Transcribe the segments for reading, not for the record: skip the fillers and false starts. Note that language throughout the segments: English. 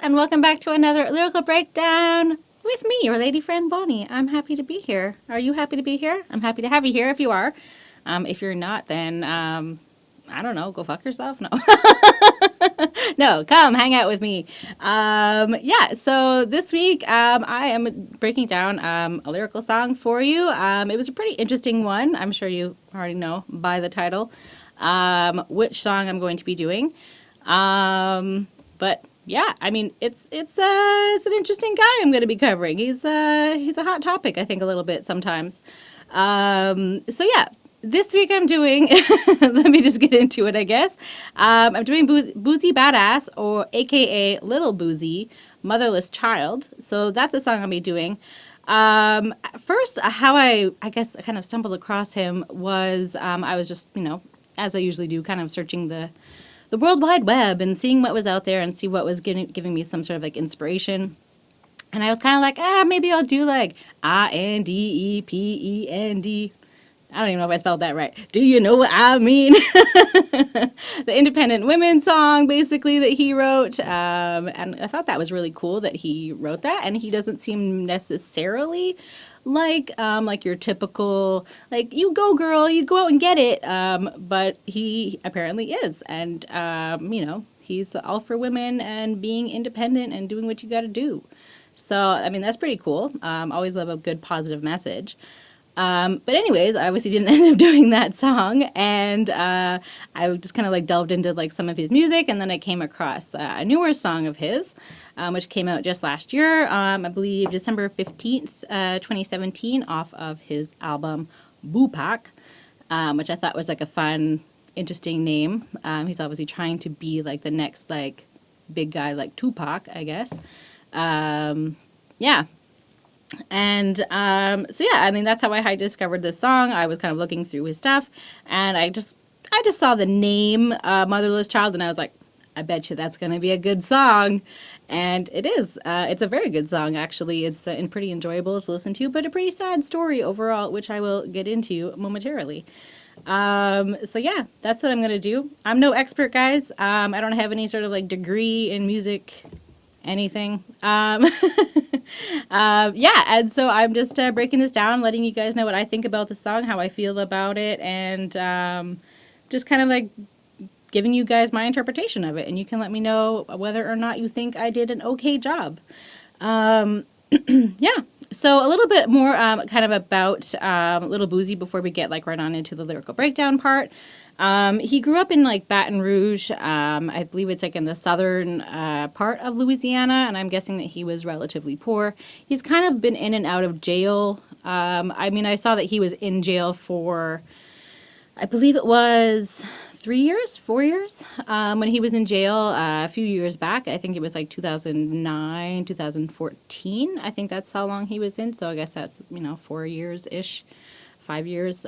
and welcome back to another Lyrical Breakdown with me, your lady friend Bonnie. I'm happy to be here. Are you happy to be here? I'm happy to have you here if you are. If you're not, then, I don't know, go fuck yourself? No. No, come hang out with me. Yeah, so this week I am breaking down a lyrical song for you. It was a pretty interesting one. I'm sure you already know by the title which song I'm going to be doing. But yeah, I mean, it's an interesting guy I'm going to be covering. He's a hot topic, I think, a little bit sometimes. So yeah, this week I'm doing, let me just get into it, I guess. I'm doing Boosie Badazz, or AKA Little Boosie, Motherless Child. So that's a song I'll be doing. First, how I guess I kind of stumbled across him was, I was just, as I usually do, kind of searching the World Wide Web and seeing what was out there and see what was giving me some sort of like inspiration. And I was kind of like, maybe I'll do like INDEPEND. I don't even know if I spelled that right. Do you know what I mean? The independent women song, basically, that he wrote. And I thought that was really cool that he wrote that. And he doesn't seem necessarily like your typical, like, you go girl, you go out and get it. But he apparently is. And, he's all for women and being independent and doing what you got to do. So, I mean, that's pretty cool. Always love a good positive message. But anyways, I obviously didn't end up doing that song, and I just kind of like delved into like some of his music, and then I came across a newer song of his, which came out just last year, I believe December 15th, 2017, off of his album Boopak, which I thought was like a fun, interesting name. He's obviously trying to be like the next like big guy like Tupac, I guess. Yeah. And so yeah, I mean, that's how I discovered this song. I was kind of looking through his stuff, and I just saw the name Motherless Child, and I was like, I bet you that's going to be a good song. And it is. It's a very good song, actually. It's pretty enjoyable to listen to, but a pretty sad story overall, which I will get into momentarily. So yeah, that's what I'm going to do. I'm no expert, guys. I don't have any sort of like degree in music, anything. Yeah, and so I'm just breaking this down, letting you guys know what I think about the song, how I feel about it, and just kind of like giving you guys my interpretation of it, and you can let me know whether or not you think I did an okay job. Yeah, so a little bit more kind of about Little Boosie before we get like right on into the lyrical breakdown part. He grew up in like Baton Rouge. I believe it's like in the southern part of Louisiana, and I'm guessing that he was relatively poor. He's kind of been in and out of jail. I mean, I saw that he was in jail for, I believe it was 4 years, when he was in jail a few years back. I think it was like 2009, 2014. I think that's how long he was in. So I guess that's, 4 years-ish, 5 years.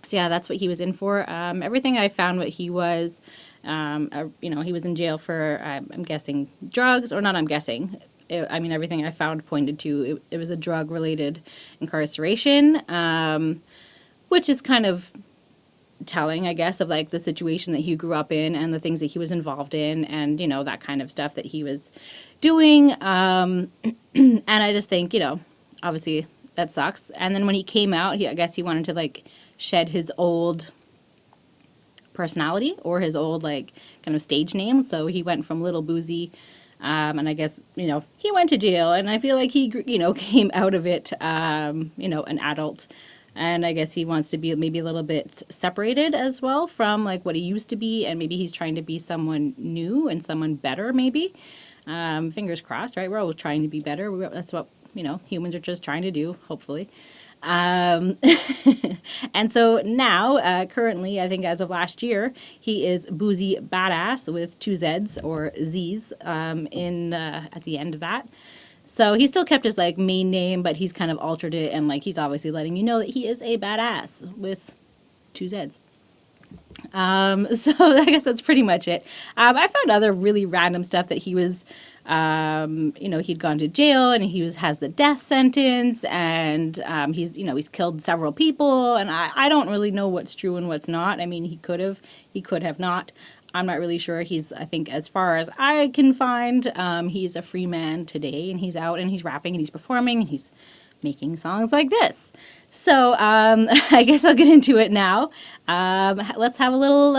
So yeah, that's what he was in for. Everything I found, what he was, he was in jail for, I'm guessing, drugs, or not I'm guessing. Everything I found pointed to it was a drug-related incarceration, which is kind of telling, I guess, of like the situation that he grew up in and the things that he was involved in, and, that kind of stuff that he was doing. And I just think, obviously that sucks. And then when he came out, I guess he wanted to like shed his old personality or his old like kind of stage name. So he went from Little Boosie, and I guess, he went to jail, and I feel like he, came out of it, an adult. And I guess he wants to be maybe a little bit separated as well from like what he used to be, and maybe he's trying to be someone new and someone better, maybe. Fingers crossed, right? We're always trying to be better. That's what, humans are just trying to do, hopefully. And so now, currently, I think as of last year, he is Boosie Badazz with 2 Z's or Z's at the end of that. So he still kept his like main name, but he's kind of altered it, and like he's obviously letting you know that he is a badass with 2 Z's. So I guess that's pretty much it. I found other really random stuff that he was, he'd gone to jail, and has the death sentence, and he's killed several people, and I don't really know what's true and what's not. I mean, he could have not. I'm not really sure. I think as far as I can find, he's a free man today, and he's out and he's rapping and he's performing and he's making songs like this. So I guess I'll get into it now. Let's have a little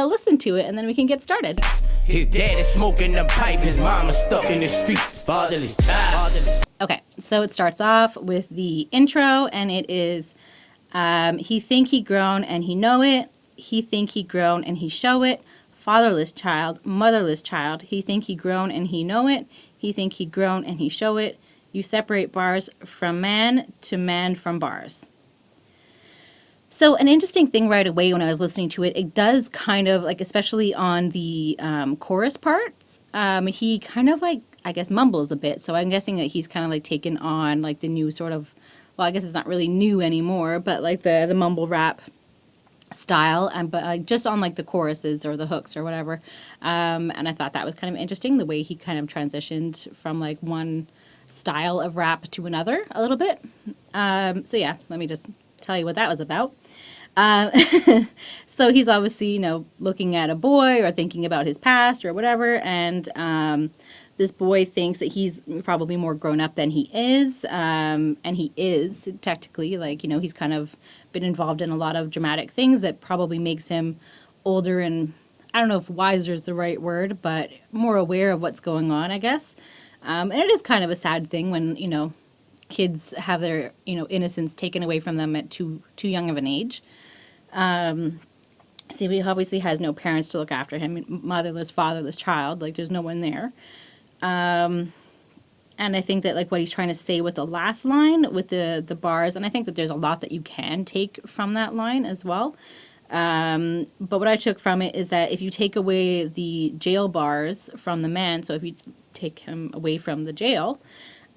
listen to it, and then we can get started. His dad is smoking the pipe, his mama stuck in the streets, fatherless child. Okay, so it starts off with the intro, and it is, he think he grown and he know it. He think he grown and he show it. Fatherless child, motherless child. He think he grown and he know it. He think he grown and he show it. You separate bars from man to man from bars. So an interesting thing right away when I was listening to it, it does kind of like, especially on the chorus parts, he kind of like, I guess, mumbles a bit. So I'm guessing that he's kind of like taken on like the new sort of, well, I guess it's not really new anymore, but like the mumble rap style, but like just on like the choruses or the hooks or whatever. And I thought that was kind of interesting, the way he kind of transitioned from like one style of rap to another a little bit. So yeah, let me just tell you what that was about. So he's obviously, you know, looking at a boy or thinking about his past or whatever, and this boy thinks that he's probably more grown up than he is, and he is technically, like, you know, he's kind of been involved in a lot of dramatic things that probably makes him older and, I don't know if wiser is the right word, but more aware of what's going on, I guess. And it is kind of a sad thing when, you know, kids have their, you know, innocence taken away from them at too young of an age. See, he obviously has no parents to look after him, motherless, fatherless child, like there's no one there. And I think that like what he's trying to say with the last line with the bars, and I think that there's a lot that you can take from that line as well. But what I took from it is that if you take away the jail bars from the man, so if you take him away from the jail,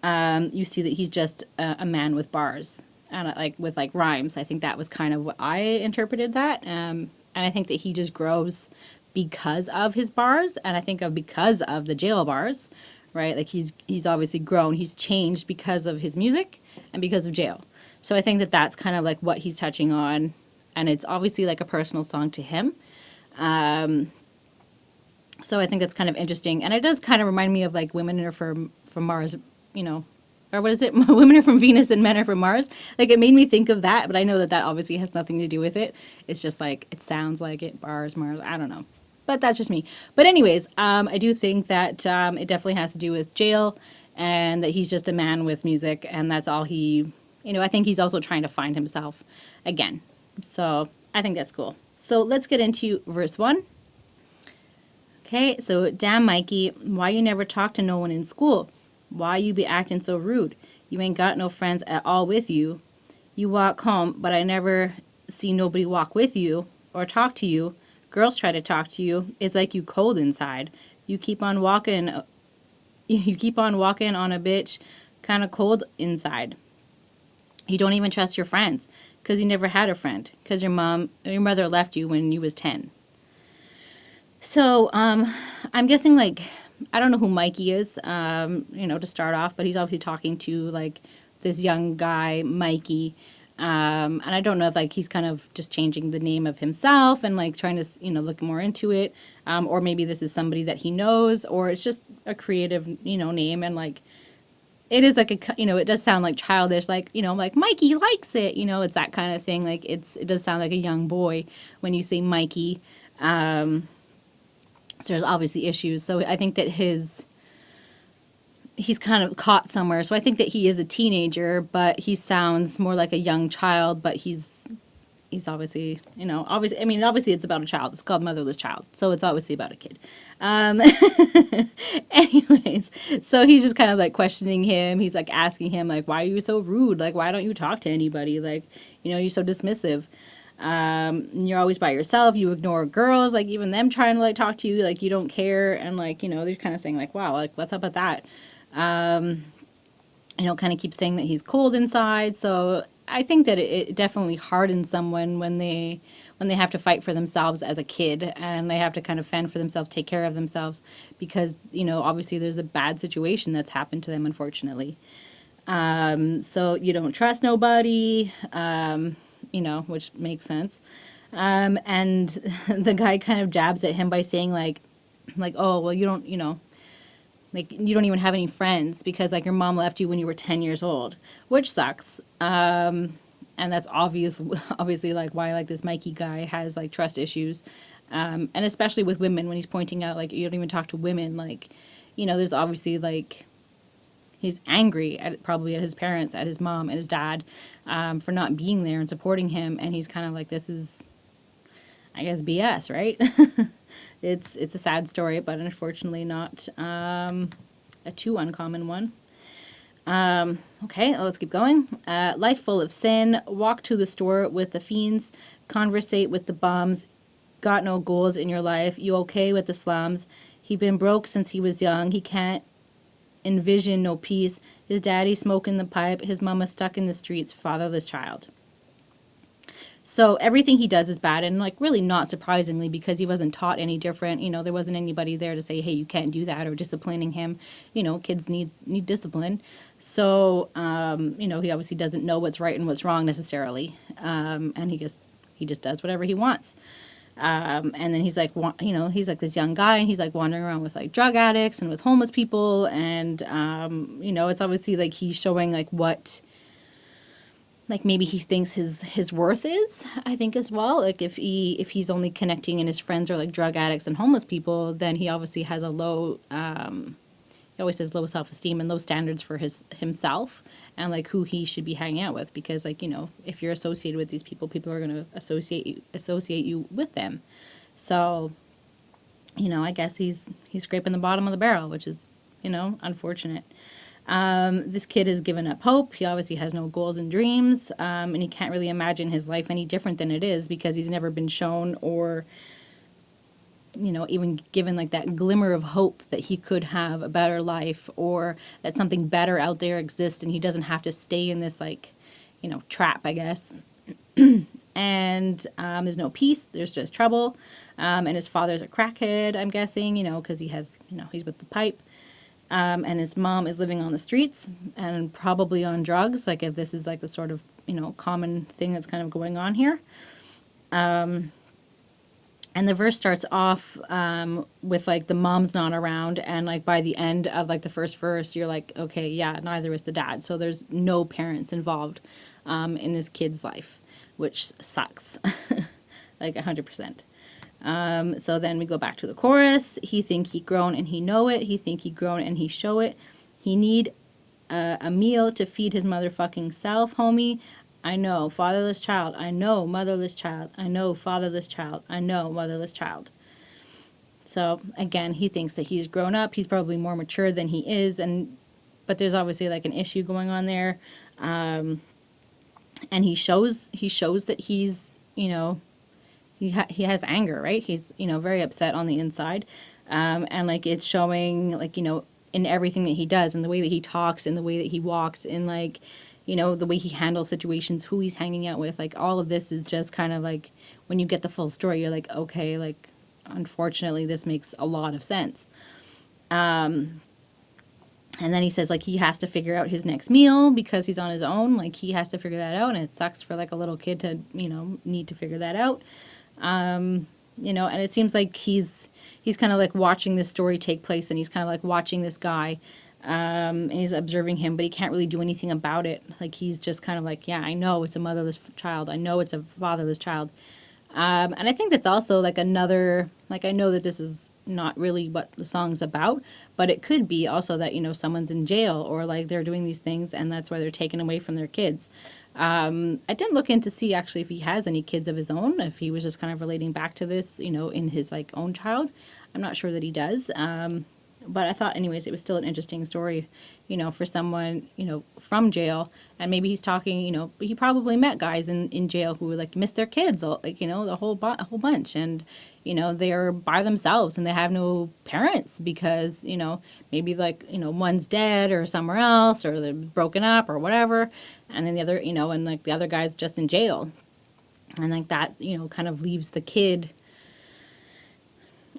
you see that he's just a man with bars and like with like rhymes. I think that was kind of what I interpreted that. And I think that he just grows because of his bars, and I think of because of the jail bars, right? Like he's obviously grown, he's changed because of his music and because of jail. So I think that that's kind of like what he's touching on, and it's obviously like a personal song to him. So I think that's kind of interesting, and it does kind of remind me of like Women Are from Mars, you know, or what is it? Women are from Venus and men are from Mars. Like it made me think of that, but I know that that obviously has nothing to do with it. It's just like, it sounds like it, bars, Mars, I don't know. But that's just me. But anyways, I do think that it definitely has to do with jail, and that he's just a man with music, and that's all he, you know, I think he's also trying to find himself again. So I think that's cool. So let's get into verse 1. Okay, so damn Mikey, why you never talk to no one in school? Why you be acting so rude? You ain't got no friends at all with you. You walk home, but I never see nobody walk with you or talk to you. Girls try to talk to you. It's like you cold inside. You keep on walking. You keep on walking on a bitch, kind of cold inside. You don't even trust your friends because you never had a friend because your mother left you when you was 10. So I'm guessing like, I don't know who Mikey is, you know, to start off, but he's obviously talking to like this young guy, Mikey. And I don't know if like he's kind of just changing the name of himself and like trying to, you know, look more into it. Or maybe this is somebody that he knows, or it's just a creative, you know, name. And like, it is like a, you know, it does sound like childish, like, you know, like Mikey likes it, you know, it's that kind of thing. Like it does sound like a young boy when you say Mikey. So there's obviously issues. So I think that he's kind of caught somewhere. So I think that he is a teenager, but he sounds more like a young child, but he's obviously, you know, obviously it's about a child. It's called Motherless Child. So it's obviously about a kid. Anyways, so he's just kind of like questioning him. He's like asking him like, why are you so rude? Like, why don't you talk to anybody? Like, you know, you're so dismissive. You're always by yourself. You ignore girls, like even them trying to like talk to you, like you don't care. And like, you know, they're kind of saying like, wow, like what's up with that? You know, kind of keep saying that he's cold inside. So I think that it definitely hardens someone when they have to fight for themselves as a kid, and they have to kind of fend for themselves, take care of themselves, because, you know, obviously there's a bad situation that's happened to them, unfortunately. So you don't trust nobody, you know, which makes sense. And the guy kind of jabs at him by saying like, oh, well, you don't, like you don't even have any friends because like your mom left you when you were 10 years old, which sucks. And that's obviously like why like this Mikey guy has like trust issues. And especially with women when he's pointing out like you don't even talk to women, like, there's obviously like he's angry probably at his parents, at his mom and his dad, for not being there and supporting him. And he's kind of like, this is, I guess, BS, right? It's a sad story, but unfortunately not a too uncommon one. Okay, let's keep going. Life full of sin. Walk to the store with the fiends. Conversate with the bums. Got no goals in your life. You okay with the slums. He been broke since he was young. He can't envision no peace. His daddy smoking the pipe. His mama stuck in the streets. Fatherless child. So everything he does is bad, and like really not surprisingly because he wasn't taught any different. There wasn't anybody there to say, hey, you can't do that, or disciplining him. Kids need discipline. So he obviously doesn't know what's right and what's wrong necessarily, and he just does whatever he wants. And then he's like, he's like this young guy, and he's like wandering around with like drug addicts and with homeless people, and it's obviously like he's showing like what. Like maybe he thinks his worth is, I think, as well. Like if he's only connecting and his friends are like drug addicts and homeless people, then he obviously has a low, he always says low self-esteem and low standards for himself and like who he should be hanging out with. Because like, if you're associated with these people, people are going to associate you with them. So, I guess he's scraping the bottom of the barrel, which is, unfortunate. This kid has given up hope. He obviously has no goals and dreams, and he can't really imagine his life any different than it is because he's never been shown or, even given like that glimmer of hope that he could have a better life or that something better out there exists and he doesn't have to stay in this like, trap, I guess. And there's no peace. There's just trouble. And his father's a crackhead, I'm guessing, because he has, he's with the pipe. And his mom is living on the streets and probably on drugs, like if this is like the sort of, common thing that's kind of going on here. And the verse starts off with like the mom's not around, and like by the end of like the first verse, you're like, okay, yeah, neither is the dad. So there's no parents involved in this kid's life, which sucks, like 100%. So then we go back to the chorus. He think he grown and he know it. He think he grown and he show it. He need a meal to feed his motherfucking self, homie. I know, fatherless child. I know, motherless child. I know, fatherless child. I know, motherless child. So again, he thinks that he's grown up. He's probably more mature than he is, but there's obviously like an issue going on there. And he shows that he's, he has anger, right? He's, very upset on the inside. And like it's showing like, in everything that he does, in the way that he talks, in the way that he walks, in like, the way he handles situations, who he's hanging out with, like all of this is just kind of like when you get the full story, you're like, okay, like unfortunately this makes a lot of sense. And then he says like he has to figure out his next meal because he's on his own. Like he has to figure that out, and it sucks for like a little kid to, need to figure that out. And it seems like he's kind of like watching this story take place, and he's kind of like watching this guy, and he's observing him, but he can't really do anything about it. Like he's just kind of like, yeah, I know it's a motherless child. I know it's a fatherless child. And I think that's also like another, like I know that this is not really what the song's about, but it could be also that, someone's in jail or like they're doing these things and that's why they're taken away from their kids. I didn't look in to see actually if he has any kids of his own, if he was just kind of relating back to this, in his like own child. I'm not sure that he does. But I thought anyways, it was still an interesting story, for someone, from jail. And maybe he's talking, he probably met guys in jail who like miss their kids, like, the whole bunch. And, they're by themselves and they have no parents because, maybe like, one's dead or somewhere else or they're broken up or whatever. And then the other, and like the other guy's just in jail. And like that, kind of leaves the kid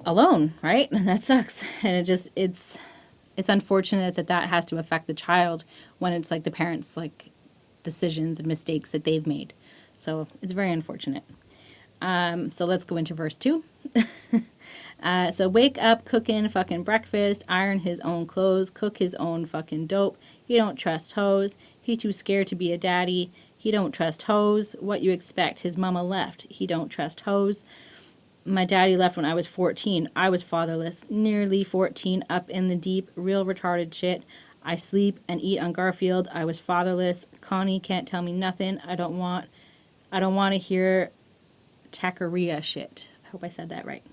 alone, right? And that sucks. And it's unfortunate that has to affect the child when it's like the parents' like decisions and mistakes that they've made. So it's very unfortunate. So let's go into verse 2. So wake up, cooking fucking breakfast, iron his own clothes, cook his own fucking dope. He don't trust hoes. He too scared to be a daddy. He don't trust hoes. What you expect? His mama left. He don't trust hoes. My daddy left when I was 14. I was fatherless. Nearly 14, up in the deep, real retarded shit. I sleep and eat on Garfield. I was fatherless. Connie can't tell me nothing. I don't want to hear taqueria shit. I hope I said that right.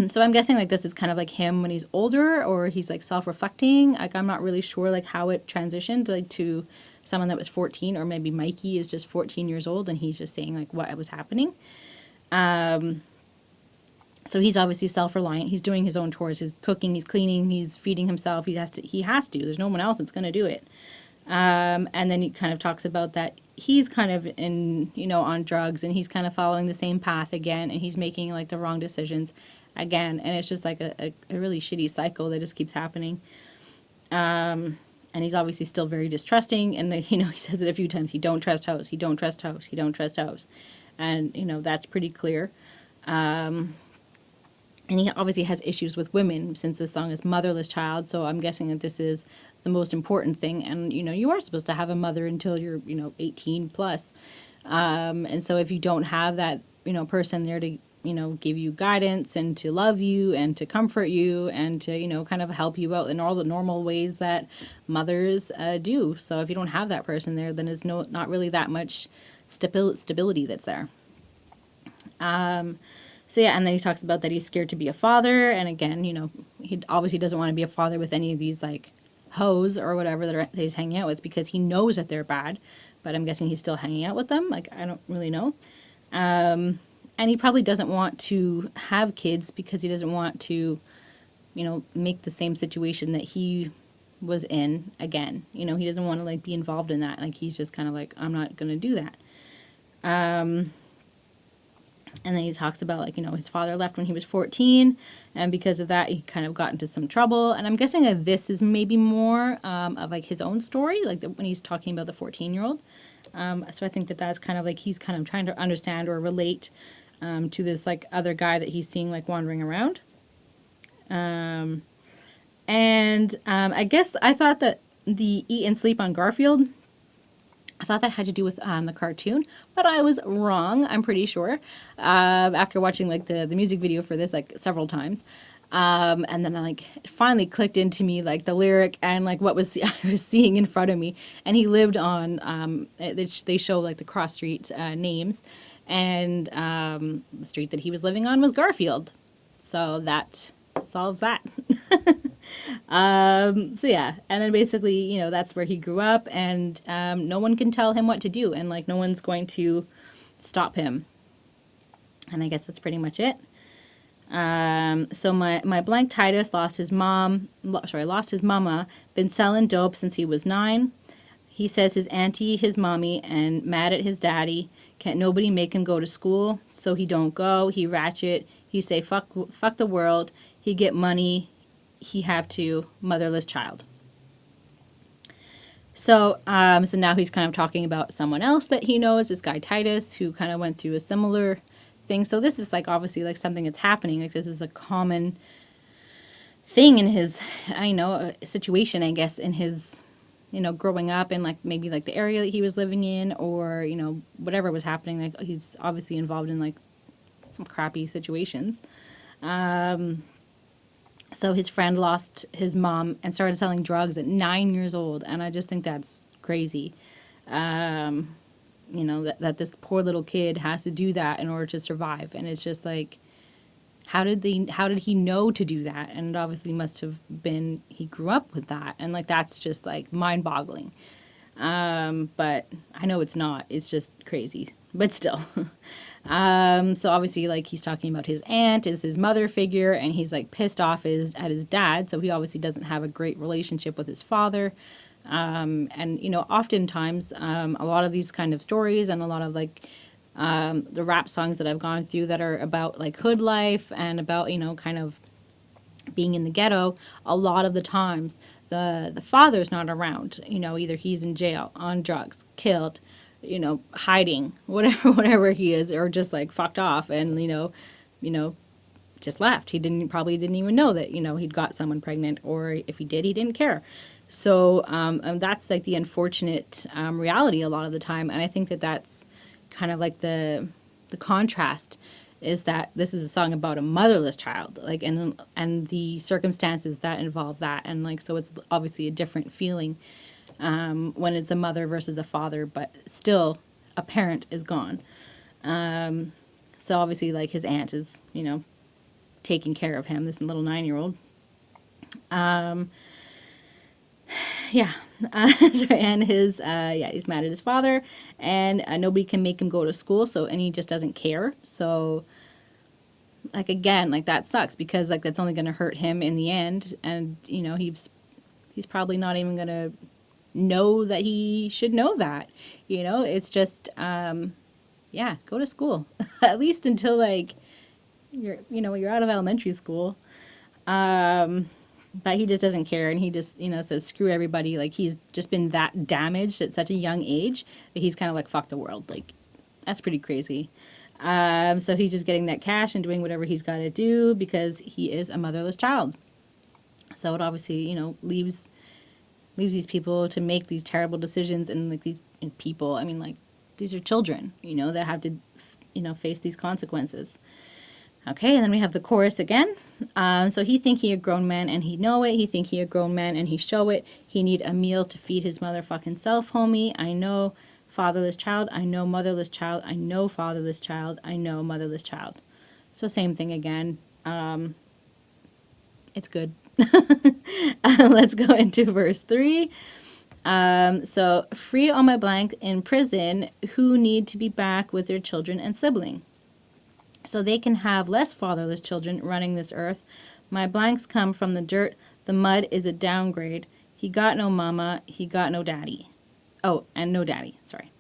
So I'm guessing like this is kind of like him when he's older, or he's like self-reflecting. Like I'm not really sure like how it transitioned like to someone that was 14, or maybe Mikey is just 14 years old and he's just saying like what was happening. So he's obviously self-reliant. He's doing his own chores. He's cooking, he's cleaning, he's feeding himself. He has to. There's no one else that's going to do it. And then he kind of talks about that he's kind of in, on drugs, and he's kind of following the same path again, and he's making like the wrong decisions again. And it's just like a really shitty cycle that just keeps happening. And he's obviously still very distrusting. And he says it a few times. He don't trust hoes. He don't trust hoes. He don't trust hoes. And, that's pretty clear. And he obviously has issues with women, since this song is Motherless Child. So I'm guessing that this is the most important thing. And, you are supposed to have a mother until you're, 18 plus. And so if you don't have that, person there to, give you guidance and to love you and to comfort you and to, kind of help you out in all the normal ways that mothers do. So if you don't have that person there, then there's not really that much stability that's there. So yeah, and then he talks about that he's scared to be a father. And again, he obviously doesn't want to be a father with any of these like hoes or whatever that he's hanging out with, because he knows that they're bad. But I'm guessing he's still hanging out with them. Like, I don't really know. And he probably doesn't want to have kids because he doesn't want to, make the same situation that he was in again. He doesn't want to like be involved in that. Like, he's just kind of like, I'm not going to do that. And then he talks about, like, his father left when he was 14, and because of that, he kind of got into some trouble. And I'm guessing that this is maybe more of, like, his own story, like when he's talking about the 14-year-old. So I think that that's kind of, like, he's kind of trying to understand or relate to this, like, other guy that he's seeing, like, wandering around. I guess I thought that the eat and sleep on Garfield, I thought that had to do with the cartoon, but I was wrong, I'm pretty sure, after watching like the music video for this like several times. And then I like finally clicked into me like the lyric and like what I was seeing in front of me. And he lived on, they show like the cross street names, and the street that he was living on was Garfield. So that solves that. So yeah, and then basically, that's where he grew up, and no one can tell him what to do, and like no one's going to stop him. And I guess that's pretty much it. So my blank Titus lost his mama, been selling dope since he was 9. He says his auntie, his mommy, and mad at his daddy. Can't nobody make him go to school, so he don't go. He ratchet. He say fuck the world. He get money. He have to. Motherless child. So now he's kind of talking about someone else that he knows, this guy Titus, who kind of went through a similar thing. So this is like obviously like something that's happening. Like this is a common thing in his, situation, I guess, in his, growing up in like maybe like the area that he was living in, or, whatever was happening. Like he's obviously involved in like some crappy situations. So his friend lost his mom and started selling drugs at 9 years old. And I just think that's crazy. That this poor little kid has to do that in order to survive. And it's just like, how did he know to do that? And it obviously must have been, he grew up with that. And like, that's just like mind boggling. But I know it's not, it's just crazy, but still. So obviously like he's talking about his aunt is his mother figure, and he's like pissed off at his dad. So he obviously doesn't have a great relationship with his father. And oftentimes, a lot of these kind of stories and a lot of like, the rap songs that I've gone through that are about like hood life and about, kind of being in the ghetto, a lot of the times the father's not around, either he's in jail, on drugs, killed, hiding, whatever he is, or just like fucked off and, just left. He probably didn't even know that, he'd got someone pregnant, or if he did, he didn't care. So and that's like the unfortunate reality a lot of the time. And I think that that's kind of like the contrast is that this is a song about a motherless child, like, and the circumstances that involve that. And like, so it's obviously a different feeling when it's a mother versus a father, but still a parent is gone. So obviously like his aunt is, taking care of him, this little 9-year-old. Yeah. Sorry, and his, he's mad at his father, and nobody can make him go to school, and he just doesn't care. So, like, again, like, that sucks, because, like, that's only going to hurt him in the end, and, he's probably not even going to know that he should know that, it's just, go to school, at least until, like, you're out of elementary school. But he just doesn't care, and he just, says, screw everybody. Like, he's just been that damaged at such a young age that he's kind of like, fuck the world. Like, that's pretty crazy. So he's just getting that cash and doing whatever he's got to do because he is a motherless child. So it obviously, leaves these people to make these terrible decisions, and, like, these people, I mean, like, these are children, that have to, face these consequences. Okay, and then we have the chorus again. So he think he a grown man and he know it. He think he a grown man and he show it. He need a meal to feed his motherfucking self, homie. I know fatherless child. I know motherless child. I know fatherless child. I know motherless child. So same thing again. It's good. Let's go into verse 3. So free all my blank in prison who need to be back with their children and sibling, so they can have less fatherless children running this earth. My blanks come from the dirt. The mud is a downgrade. He got no mama. He got no daddy. Oh, and no daddy. Sorry.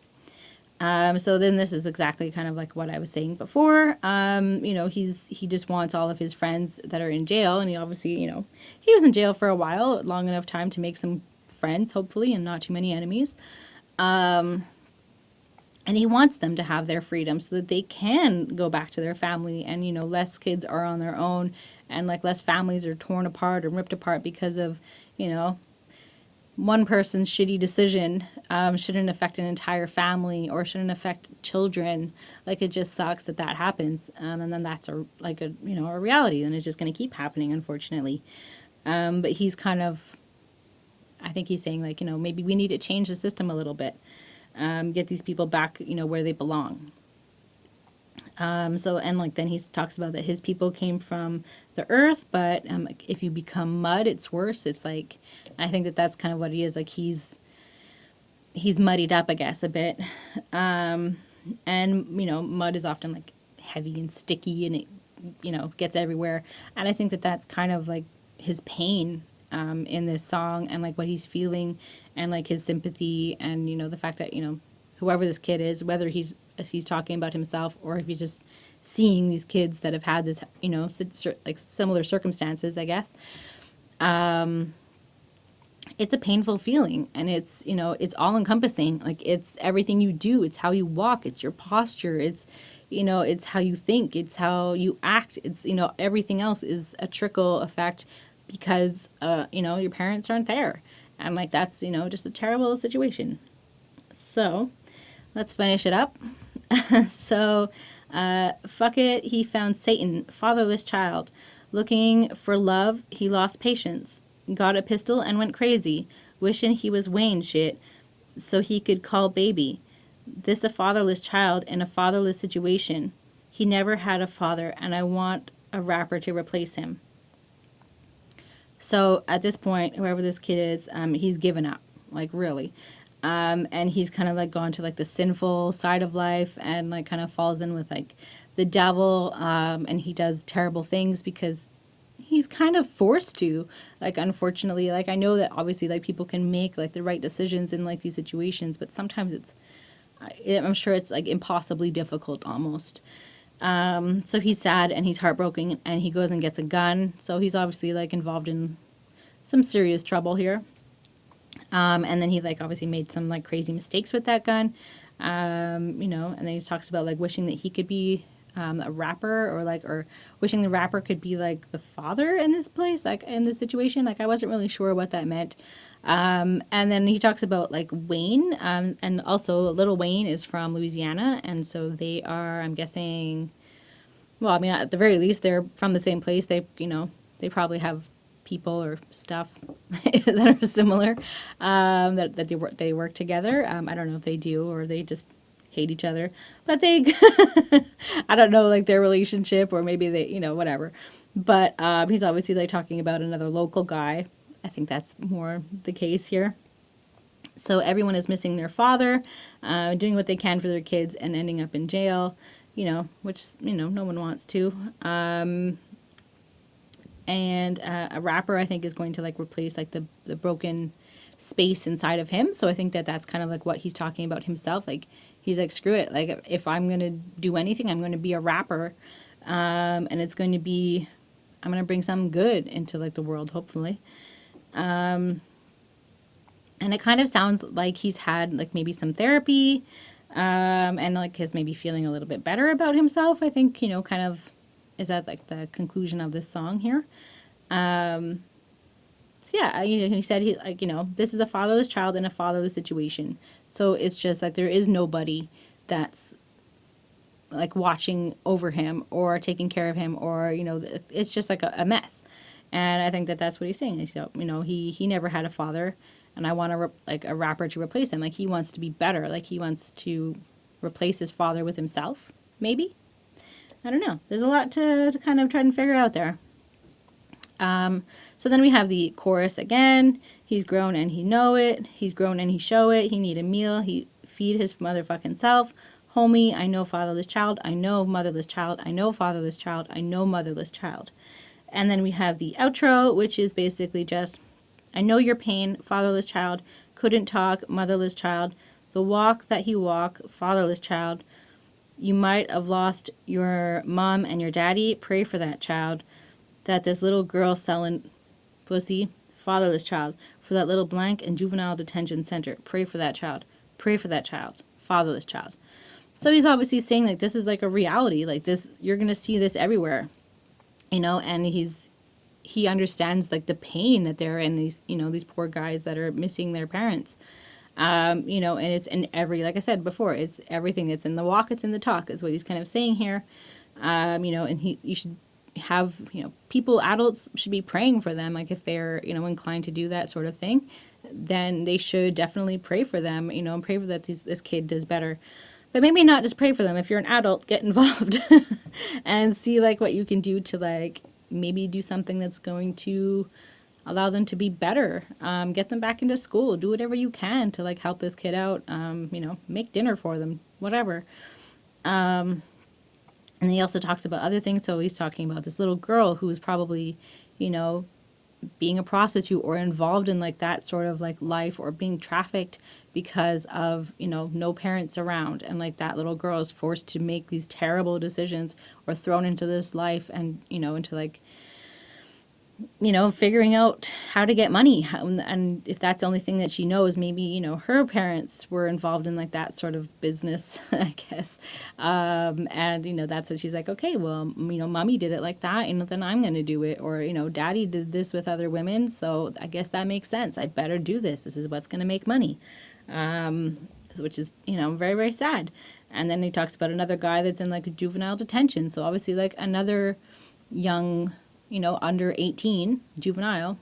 So then this is exactly kind of like what I was saying before. He just wants all of his friends that are in jail. And he obviously, he was in jail for a while, long enough time to make some friends, hopefully, and not too many enemies. And he wants them to have their freedom so that they can go back to their family, and, less kids are on their own, and, like, less families are torn apart or ripped apart because of, one person's shitty decision. Shouldn't affect an entire family or shouldn't affect children. Like, it just sucks that happens. And then that's a reality, and it's just going to keep happening, unfortunately. But he's kind of, I think he's saying, like, maybe we need to change the system a little bit. Get these people back, where they belong. And then he talks about that his people came from the earth, but if you become mud, it's worse. It's like, I think that's kind of what he is. Like, he's muddied up, I guess, a bit. And, mud is often, like, heavy and sticky, and it, gets everywhere. And I think that's kind of, like, his pain in this song, and, like, what he's feeling, and, like, his sympathy, and, the fact that, whoever this kid is, whether he's talking about himself or if he's just seeing these kids that have had this, like, similar circumstances, I guess. It's a painful feeling, and it's, it's all encompassing. Like, it's everything you do. It's how you walk. It's your posture. It's, it's how you think. It's how you act. It's, everything else is a trickle effect because, your parents aren't there. And, like, that's, just a terrible situation. So, let's finish it up. So, fuck it, he found Satan, fatherless child. Looking for love, he lost patience. Got a pistol and went crazy, wishing he was Wayne shit so he could call baby. This a fatherless child in a fatherless situation. He never had a father, and I want a rapper to replace him. So at this point, whoever this kid is, he's given up, like, really. And he's kind of, like, gone to, like, the sinful side of life, and, like, kind of falls in with, like, the devil, and he does terrible things because he's kind of forced to. Like, unfortunately, like, I know that obviously, like, people can make, like, the right decisions in, like, these situations, but sometimes I'm sure it's, like, impossibly difficult almost. So he's sad and he's heartbroken, and he goes and gets a gun. So he's obviously, like, involved in some serious trouble here. And then he, like, obviously made some, like, crazy mistakes with that gun. You know, and then he talks about like wishing that he could be a rapper, or wishing the rapper could be like the father in this place, like in this situation. Like I wasn't really sure what that meant. And then he talks about like Wayne, and also Little Wayne is from Louisiana, and so they are, I'm guessing, well, I mean, at the very least, they're from the same place. They, you know, they probably have people or stuff that are similar, that they work together. I don't know if they do or they just hate each other, but they, I don't know, like their relationship, or maybe they, you know, whatever. But he's obviously like talking about another local guy. I think that's more the case here. So everyone is missing their father, doing what they can for their kids, and ending up in jail, you know, which, you know, no one wants to. And a rapper, I think, is going to like replace like the broken space inside of him. So I think that that's kind of like what he's talking about himself. Like he's like, screw it. Like if I'm going to do anything, I'm going to be a rapper. And it's going to be, I'm going to bring some good into like the world, hopefully. And it kind of sounds like he's had like maybe some therapy, and like is maybe feeling a little bit better about himself. I think, you know, kind of is that like the conclusion of this song here. So yeah, you know, he said he like, you know, this is a fatherless child in a fatherless situation. So it's just like there is nobody that's like watching over him or taking care of him, or, you know, it's just like a mess. And I think that that's what he's saying. So, you know, he never had a father, and I want like a rapper to replace him. Like he wants to be better. Like he wants to replace his father with himself, maybe. I don't know. There's a lot to kind of try and figure out there. So then we have the chorus again. He's grown and he know it. He's grown and he show it. He need a meal. He feed his motherfucking self. Homie, I know fatherless child. I know motherless child. I know fatherless child. I know motherless child. And then we have the outro, which is basically just, I know your pain, fatherless child, couldn't talk, motherless child, the walk that he walk, fatherless child. You might have lost your mom and your daddy, pray for that child. That this little girl selling pussy, fatherless child. For that little blank in juvenile detention center, pray for that child. Pray for that child, fatherless child. So he's obviously saying like this is like a reality, like this, you're going to see this everywhere. You know, and he understands like the pain that they're in, these, you know, these poor guys that are missing their parents. You know, and it's in every, like I said before, it's everything. It's in the walk, it's in the talk, is what he's kind of saying here. You know, and you should have, you know, people, adults should be praying for them. Like if they're, you know, inclined to do that sort of thing, then they should definitely pray for them, you know, and pray for that this kid does better. But maybe not just pray for them. If you're an adult, get involved and see like what you can do to like maybe do something that's going to allow them to be better. Get them back into school. Do whatever you can to like help this kid out. You know, make dinner for them, whatever. And he also talks about other things. So he's talking about this little girl who's probably, you know, being a prostitute or involved in like that sort of like life, or being trafficked because of, you know, no parents around, and like that little girl is forced to make these terrible decisions or thrown into this life, and, you know, into like, you know, figuring out how to get money. And if that's the only thing that she knows, maybe, you know, her parents were involved in like that sort of business, I guess. And, you know, that's what she's like, okay, well, you know, mommy did it like that, and then I'm going to do it. Or, you know, daddy did this with other women, so I guess that makes sense. I better do this. This is what's going to make money. Which is, you know, very, very sad. And then he talks about another guy that's in like a juvenile detention. So obviously like another young, you know, under 18 juvenile,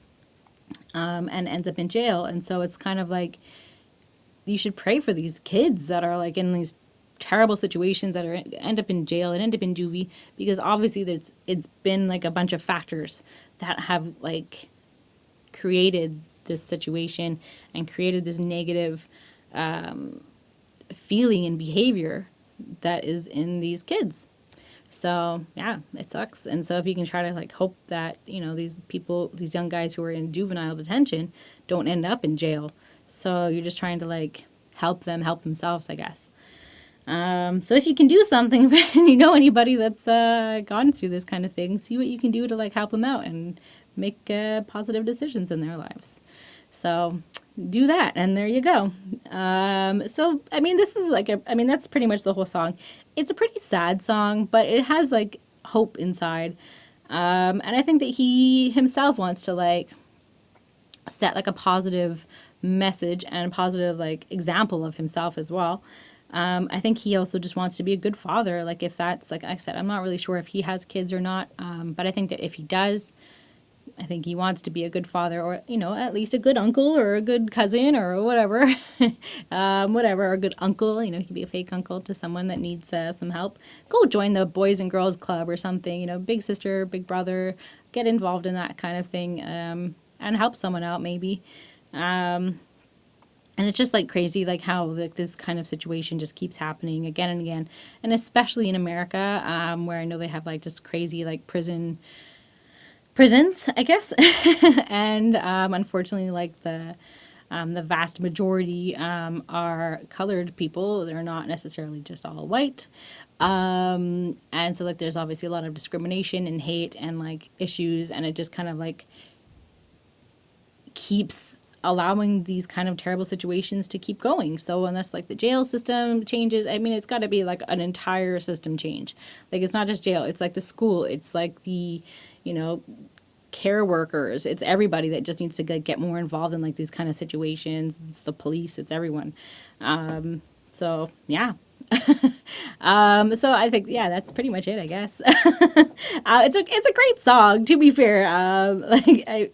and ends up in jail. And so it's kind of like, you should pray for these kids that are like in these terrible situations, that are end up in jail and end up in juvie, because obviously it's been like a bunch of factors that have like created this situation and created this negative feeling and behavior that is in these kids. So yeah, it sucks. And so if you can try to like hope that, you know, these people, these young guys who are in juvenile detention don't end up in jail. So you're just trying to like help them help themselves, I guess. So if you can do something, and you know anybody that's gone through this kind of thing, see what you can do to like help them out and make positive decisions in their lives. So do that, and there you go. So I mean, this is like I mean, that's pretty much the whole song. It's a pretty sad song, but it has like hope inside. And I think that he himself wants to like set like a positive message and a positive like example of himself as well. I think he also just wants to be a good father. Like if that's like I said, I'm not really sure if he has kids or not, but I think that if he does, I think he wants to be a good father, or you know, at least a good uncle or a good cousin or whatever, whatever, or a good uncle. You know, he could be a fake uncle to someone that needs some help. Go join the Boys and Girls Club or something. You know, big sister, big brother. Get involved in that kind of thing, and help someone out maybe. And it's just like crazy, like how like this kind of situation just keeps happening again and again, and especially in America, where I know they have like just crazy like prisons, I guess, and unfortunately, like the vast majority are colored people. They're not necessarily just all white, and so like there's obviously a lot of discrimination and hate and like issues, and it just kind of like keeps allowing these kind of terrible situations to keep going. So unless like the jail system changes, I mean, it's got to be like an entire system change. Like it's not just jail, it's like the school, it's like the, you know, care workers, it's everybody that just needs to get more involved in like these kind of situations. It's the police, it's everyone. So yeah. So I think, yeah, that's pretty much it, I guess. It's a great song, to be fair.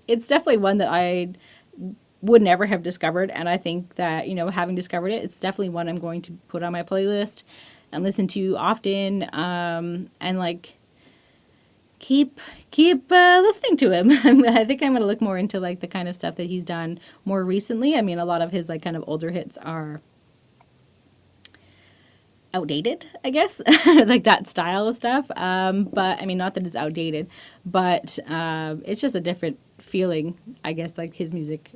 It's definitely one that I would never have discovered, and I think that, you know, having discovered it, it's definitely one I'm going to put on my playlist and listen to often, and like keep listening to him. I think I'm going to look more into like the kind of stuff that he's done more recently. I mean, a lot of his like kind of older hits are outdated, I guess, like that style of stuff. But I mean, not that it's outdated, but it's just a different feeling, I guess, like his music,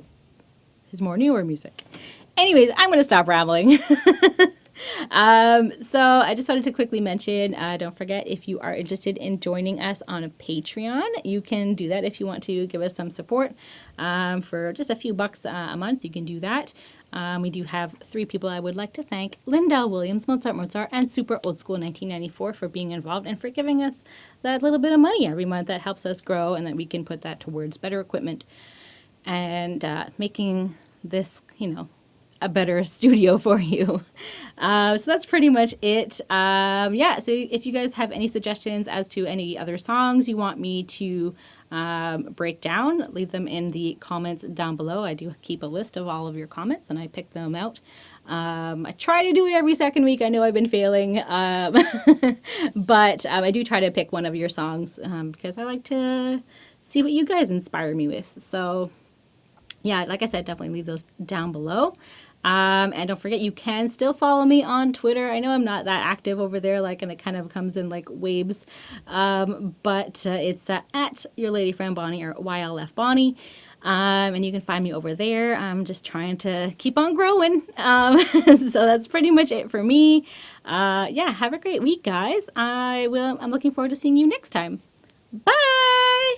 his more newer music. Anyways, I'm going to stop rambling. So I just wanted to quickly mention, don't forget, if you are interested in joining us on a Patreon, you can do that if you want to give us some support. For just a few bucks a month, you can do that. We do have 3 people I would like to thank: Lindell Williams, Mozart, and Super Old School 1994 for being involved and for giving us that little bit of money every month that helps us grow, and that we can put that towards better equipment and making this, you know, a better studio for you. So that's pretty much it. Yeah, so if you guys have any suggestions as to any other songs you want me to break down, leave them in the comments down below. I do keep a list of all of your comments and I pick them out. I try to do it every second week. I know I've been failing, but I do try to pick one of your songs because I like to see what you guys inspire me with. So yeah, like I said, definitely leave those down below. And don't forget, you can still follow me on Twitter. I know I'm not that active over there, like, and it kind of comes in like waves. But it's at your lady friend Bonnie, or YLF Bonnie. And you can find me over there. I'm just trying to keep on growing. So that's pretty much it for me. Yeah, have a great week, guys. I'm looking forward to seeing you next time. Bye!